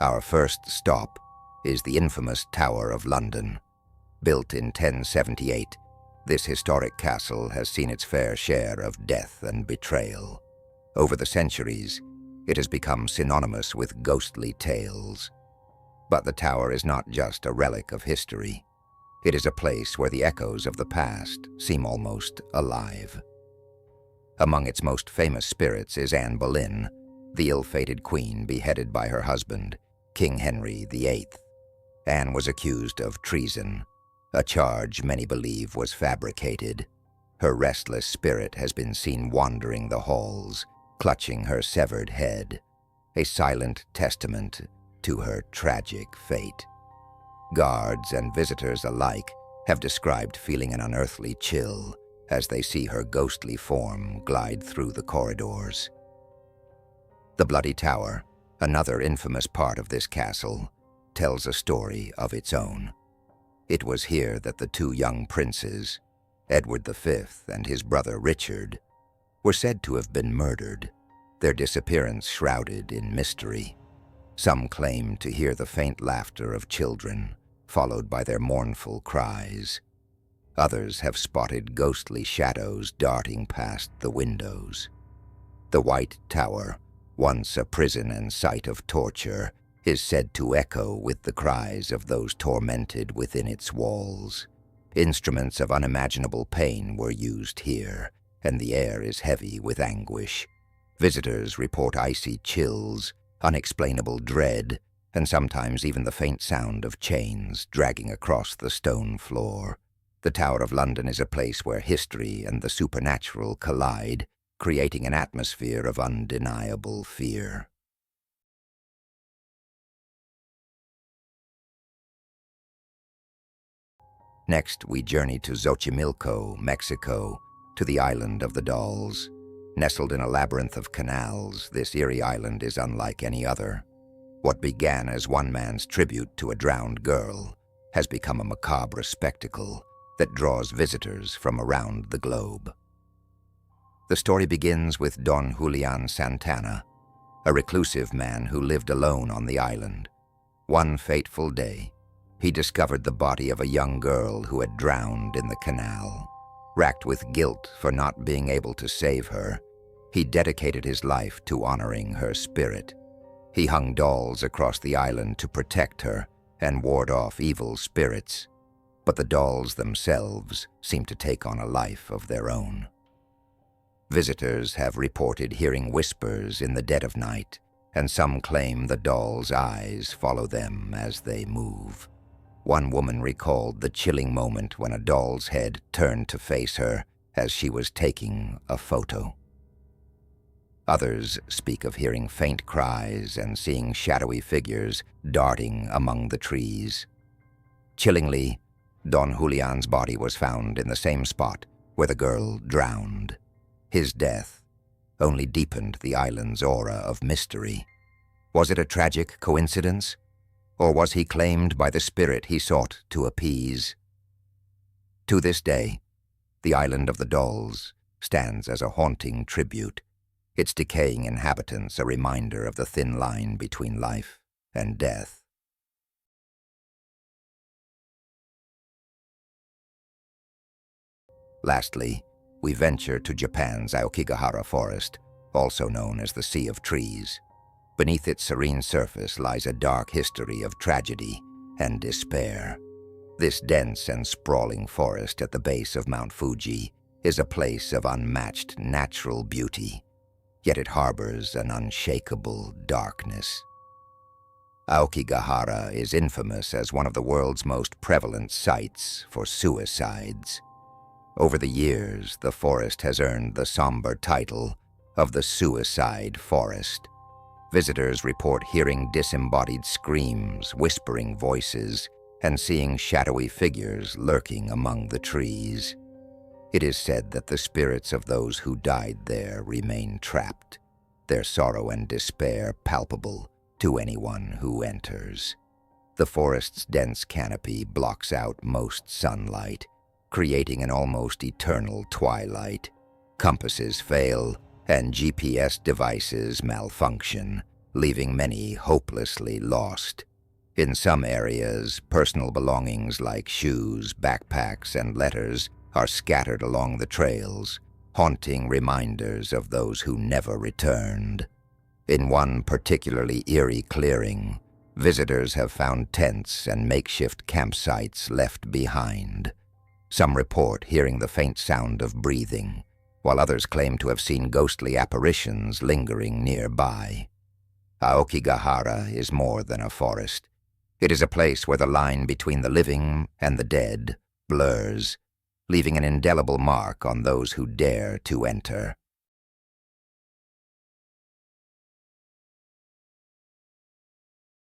Our first stop is the infamous Tower of London. Built in 1078, this historic castle has seen its fair share of death and betrayal. Over the centuries, it has become synonymous with ghostly tales. But the tower is not just a relic of history. It is a place where the echoes of the past seem almost alive. Among its most famous spirits is Anne Boleyn, the ill-fated queen beheaded by her husband, King Henry VIII. Anne was accused of treason, a charge many believe was fabricated. Her restless spirit has been seen wandering the halls, clutching her severed head, a silent testament to her tragic fate. Guards and visitors alike have described feeling an unearthly chill as they see her ghostly form glide through the corridors. The Bloody Tower, another infamous part of this castle, tells a story of its own. It was here that the two young princes, Edward V and his brother Richard, were said to have been murdered, their disappearance shrouded in mystery. Some claim to hear the faint laughter of children, followed by their mournful cries. Others have spotted ghostly shadows darting past the windows. The White Tower, once a prison and site of torture, is said to echo with the cries of those tormented within its walls. Instruments of unimaginable pain were used here, and the air is heavy with anguish. Visitors report icy chills, unexplainable dread, and sometimes even the faint sound of chains dragging across the stone floor. The Tower of London is a place where history and the supernatural collide, creating an atmosphere of undeniable fear. Next, we journey to Xochimilco, Mexico, to the Island of the Dolls. Nestled in a labyrinth of canals, this eerie island is unlike any other. What began as one man's tribute to a drowned girl has become a macabre spectacle that draws visitors from around the globe. The story begins with Don Julian Santana, a reclusive man who lived alone on the island. One fateful day, he discovered the body of a young girl who had drowned in the canal. Racked with guilt for not being able to save her, he dedicated his life to honoring her spirit. He hung dolls across the island to protect her and ward off evil spirits, but the dolls themselves seemed to take on a life of their own. Visitors have reported hearing whispers in the dead of night, and some claim the dolls' eyes follow them as they move. One woman recalled the chilling moment when a doll's head turned to face her as she was taking a photo. Others speak of hearing faint cries and seeing shadowy figures darting among the trees. Chillingly, Don Julian's body was found in the same spot where the girl drowned. His death only deepened the island's aura of mystery. Was it a tragic coincidence? Or was he claimed by the spirit he sought to appease? To this day, the Island of the Dolls stands as a haunting tribute, its decaying inhabitants a reminder of the thin line between life and death. Lastly, we venture to Japan's Aokigahara Forest, also known as the Sea of Trees. Beneath its serene surface lies a dark history of tragedy and despair. This dense and sprawling forest at the base of Mount Fuji is a place of unmatched natural beauty, yet it harbors an unshakable darkness. Aokigahara is infamous as one of the world's most prevalent sites for suicides. Over the years, the forest has earned the somber title of the Suicide Forest. Visitors report hearing disembodied screams, whispering voices, and seeing shadowy figures lurking among the trees. It is said that the spirits of those who died there remain trapped, their sorrow and despair palpable to anyone who enters. The forest's dense canopy blocks out most sunlight, creating an almost eternal twilight. Compasses fail, and GPS devices malfunction, leaving many hopelessly lost. In some areas, personal belongings like shoes, backpacks, and letters are scattered along the trails, haunting reminders of those who never returned. In one particularly eerie clearing, visitors have found tents and makeshift campsites left behind. Some report hearing the faint sound of breathing, while others claim to have seen ghostly apparitions lingering nearby. Aokigahara is more than a forest. It is a place where the line between the living and the dead blurs, leaving an indelible mark on those who dare to enter.